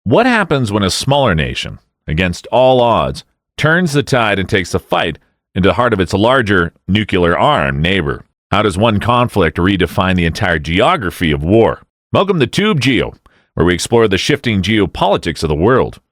What happens when a smaller nation, against all odds, turns the tide and takes the fight into the heart of its larger, nuclear-armed neighbor? How does one conflict redefine the entire geography of war? Welcome to TubeGeo, where we explore the shifting geopolitics of the world.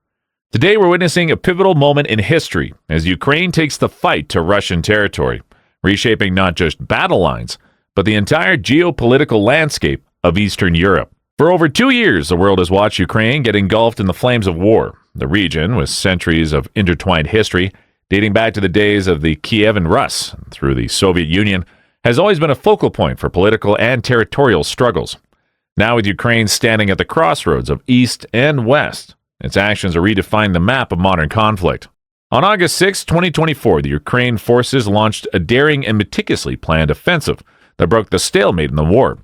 Today we're witnessing a pivotal moment in history as Ukraine takes the fight to Russian territory, reshaping not just battle lines, but the entire geopolitical landscape of Eastern Europe. For over 2 years, the world has watched Ukraine get engulfed in the flames of war. The region, with centuries of intertwined history, dating back to the days of the Kievan Rus through the Soviet Union, has always been a focal point for political and territorial struggles. Now with Ukraine standing at the crossroads of East and West, its actions are redefining the map of modern conflict. On August 6, 2024, the Ukraine forces launched a daring and meticulously planned offensive that broke the stalemate in the war.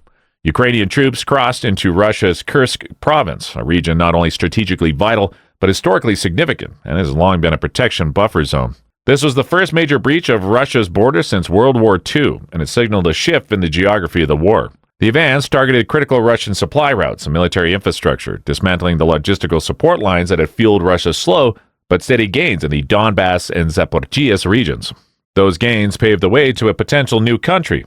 Ukrainian troops crossed into Russia's Kursk province, a region not only strategically vital, but historically significant, and has long been a protection buffer zone. This was the first major breach of Russia's border since World War II, and it signaled a shift in the geography of the war. The advance targeted critical Russian supply routes and military infrastructure, dismantling the logistical support lines that had fueled Russia's slow but steady gains in the Donbass and Zaporizhzhia regions. Those gains paved the way to a potential new country.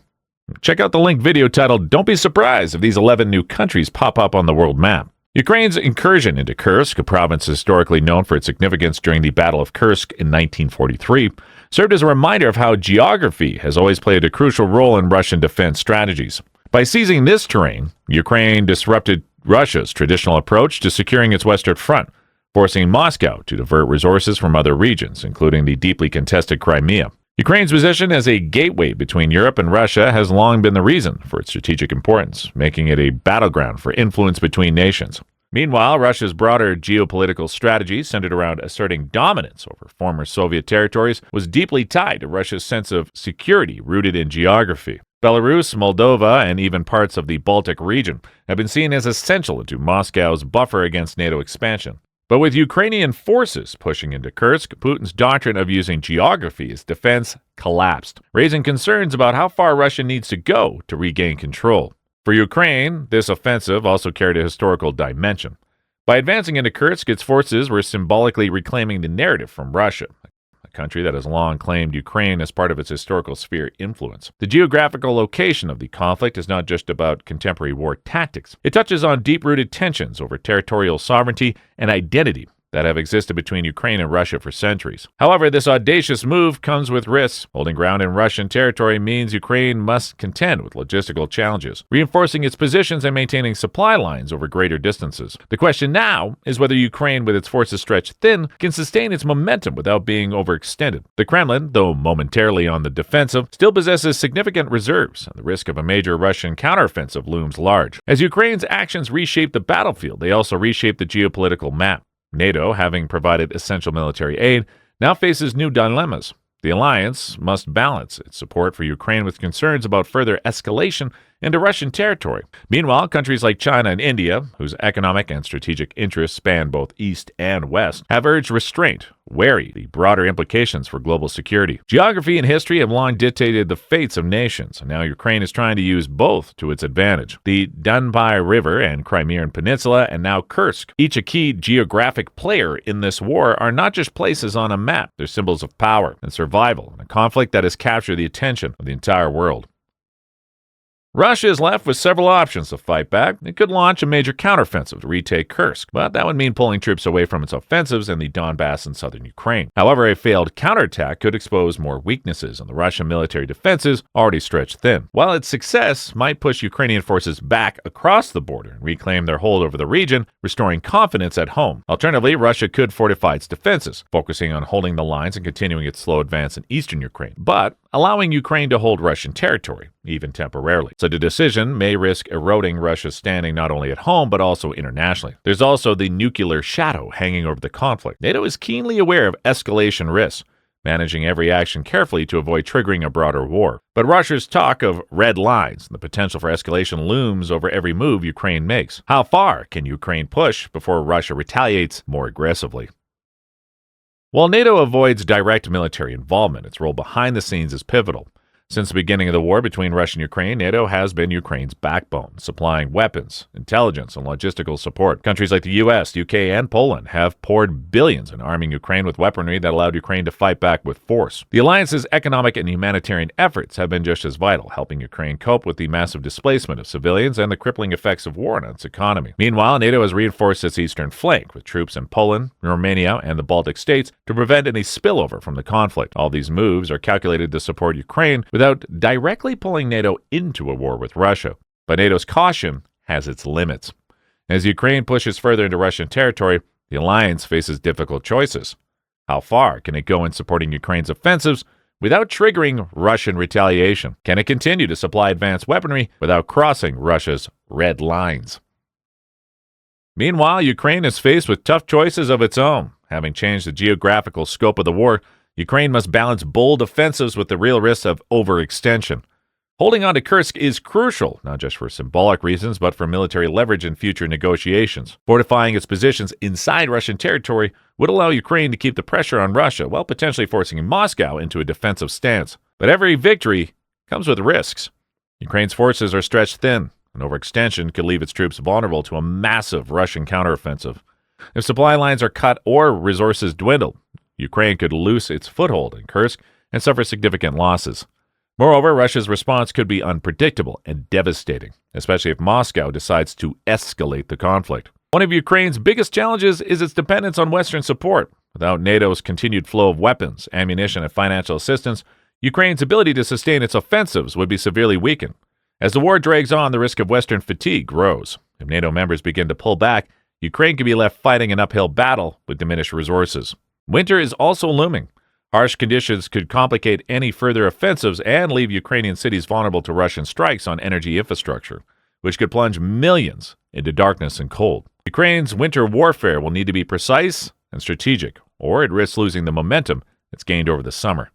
Check out the link video titled "Don't Be Surprised If These 11 New Countries Pop Up on the World Map." Ukraine's incursion into Kursk, a province historically known for its significance during the Battle of Kursk in 1943, served as a reminder of how geography has always played a crucial role in Russian defense strategies. By seizing this terrain, Ukraine disrupted Russia's traditional approach to securing its western front, forcing Moscow to divert resources from other regions, including the deeply contested Crimea. Ukraine's position as a gateway between Europe and Russia has long been the reason for its strategic importance, making it a battleground for influence between nations. Meanwhile, Russia's broader geopolitical strategy, centered around asserting dominance over former Soviet territories, was deeply tied to Russia's sense of security rooted in geography. Belarus, Moldova, and even parts of the Baltic region have been seen as essential to Moscow's buffer against NATO expansion. But with Ukrainian forces pushing into Kursk, Putin's doctrine of using geography as defense collapsed, raising concerns about how far Russia needs to go to regain control. For Ukraine, this offensive also carried a historical dimension. By advancing into Kursk, its forces were symbolically reclaiming the narrative from Russia, a country that has long claimed Ukraine as part of its historical sphere of influence. The geographical location of the conflict is not just about contemporary war tactics. It touches on deep-rooted tensions over territorial sovereignty and identity that have existed between Ukraine and Russia for centuries. However, this audacious move comes with risks. Holding ground in Russian territory means Ukraine must contend with logistical challenges, reinforcing its positions and maintaining supply lines over greater distances. The question now is whether Ukraine, with its forces stretched thin, can sustain its momentum without being overextended. The Kremlin, though momentarily on the defensive, still possesses significant reserves, and the risk of a major Russian counteroffensive looms large. As Ukraine's actions reshape the battlefield, they also reshape the geopolitical map. NATO, having provided essential military aid, now faces new dilemmas. The alliance must balance its support for Ukraine with concerns about further escalation into Russian territory. Meanwhile, countries like China and India, whose economic and strategic interests span both East and West, have urged restraint, wary the broader implications for global security. Geography and history have long dictated the fates of nations, and now Ukraine is trying to use both to its advantage. The Danube River and Crimean Peninsula, and now Kursk, each a key geographic player in this war, are not just places on a map. They're symbols of power and survival in a conflict that has captured the attention of the entire world. Russia is left with several options to fight back. It could launch a major counteroffensive to retake Kursk, but that would mean pulling troops away from its offensives in the Donbass and southern Ukraine. However, a failed counterattack could expose more weaknesses in the Russian military defenses already stretched thin. While its success might push Ukrainian forces back across the border and reclaim their hold over the region, restoring confidence at home. Alternatively, Russia could fortify its defenses, focusing on holding the lines and continuing its slow advance in eastern Ukraine, but allowing Ukraine to hold Russian territory, even temporarily. So the decision may risk eroding Russia's standing not only at home, but also internationally. There's also the nuclear shadow hanging over the conflict. NATO is keenly aware of escalation risks, managing every action carefully to avoid triggering a broader war. But Russia's talk of red lines and the potential for escalation looms over every move Ukraine makes. How far can Ukraine push before Russia retaliates more aggressively? While NATO avoids direct military involvement, its role behind the scenes is pivotal. Since the beginning of the war between Russia and Ukraine, NATO has been Ukraine's backbone, supplying weapons, intelligence, and logistical support. Countries like the US, UK, and Poland have poured billions in arming Ukraine with weaponry that allowed Ukraine to fight back with force. The alliance's economic and humanitarian efforts have been just as vital, helping Ukraine cope with the massive displacement of civilians and the crippling effects of war on its economy. Meanwhile, NATO has reinforced its eastern flank with troops in Poland, Romania, and the Baltic states to prevent any spillover from the conflict. All these moves are calculated to support Ukraine without directly pulling NATO into a war with Russia. But NATO's caution has its limits. As Ukraine pushes further into Russian territory, the alliance faces difficult choices. How far can it go in supporting Ukraine's offensives without triggering Russian retaliation? Can it continue to supply advanced weaponry without crossing Russia's red lines? Meanwhile, Ukraine is faced with tough choices of its own. Having changed the geographical scope of the war, Ukraine must balance bold offensives with the real risk of overextension. Holding on to Kursk is crucial, not just for symbolic reasons, but for military leverage in future negotiations. Fortifying its positions inside Russian territory would allow Ukraine to keep the pressure on Russia while potentially forcing Moscow into a defensive stance. But every victory comes with risks. Ukraine's forces are stretched thin. An overextension could leave its troops vulnerable to a massive Russian counteroffensive. If supply lines are cut or resources dwindle, Ukraine could lose its foothold in Kursk and suffer significant losses. Moreover, Russia's response could be unpredictable and devastating, especially if Moscow decides to escalate the conflict. One of Ukraine's biggest challenges is its dependence on Western support. Without NATO's continued flow of weapons, ammunition, and financial assistance, Ukraine's ability to sustain its offensives would be severely weakened. As the war drags on, the risk of Western fatigue grows. If NATO members begin to pull back, Ukraine could be left fighting an uphill battle with diminished resources. Winter is also looming. Harsh conditions could complicate any further offensives and leave Ukrainian cities vulnerable to Russian strikes on energy infrastructure, which could plunge millions into darkness and cold. Ukraine's winter warfare will need to be precise and strategic, or it risks losing the momentum it's gained over the summer.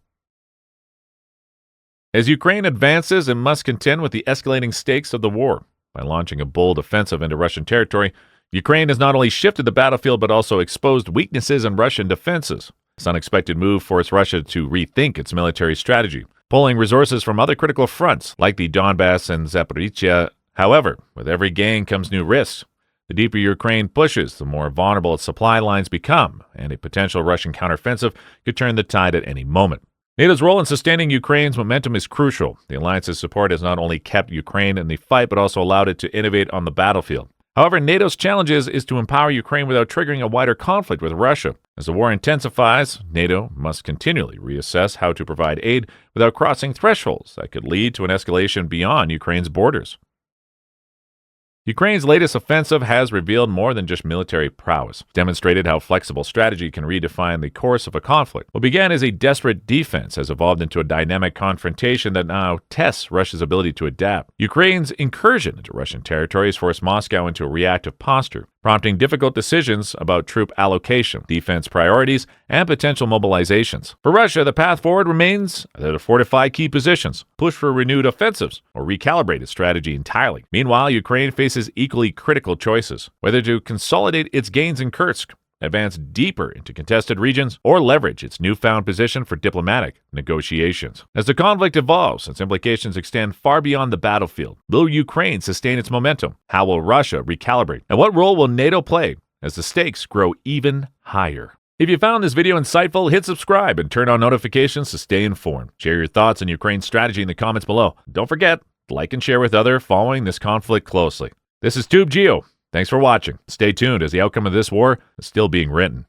As Ukraine advances, it must contend with the escalating stakes of the war. By launching a bold offensive into Russian territory, Ukraine has not only shifted the battlefield but also exposed weaknesses in Russian defenses. This unexpected move forced Russia to rethink its military strategy, pulling resources from other critical fronts like the Donbass and Zaporizhzhia. However, with every gain comes new risks. The deeper Ukraine pushes, the more vulnerable its supply lines become, and a potential Russian counteroffensive could turn the tide at any moment. NATO's role in sustaining Ukraine's momentum is crucial. The alliance's support has not only kept Ukraine in the fight but also allowed it to innovate on the battlefield. However, NATO's challenge is to empower Ukraine without triggering a wider conflict with Russia. As the war intensifies, NATO must continually reassess how to provide aid without crossing thresholds that could lead to an escalation beyond Ukraine's borders. Ukraine's latest offensive has revealed more than just military prowess, demonstrated how flexible strategy can redefine the course of a conflict. What began as a desperate defense has evolved into a dynamic confrontation that now tests Russia's ability to adapt. Ukraine's incursion into Russian territory has forced Moscow into a reactive posture, prompting difficult decisions about troop allocation, defense priorities, and potential mobilizations. For Russia, the path forward remains either to fortify key positions, push for renewed offensives, or recalibrate its strategy entirely. Meanwhile, Ukraine faces equally critical choices, whether to consolidate its gains in Kursk, advance deeper into contested regions, or leverage its newfound position for diplomatic negotiations. As the conflict evolves, its implications extend far beyond the battlefield. Will Ukraine sustain its momentum? How will Russia recalibrate? And what role will NATO play as the stakes grow even higher? If you found this video insightful, hit subscribe and turn on notifications to stay informed. Share your thoughts on Ukraine's strategy in the comments below. Don't forget, like and share with others following this conflict closely. This is TubeGeo. Thanks for watching. Stay tuned as the outcome of this war is still being written.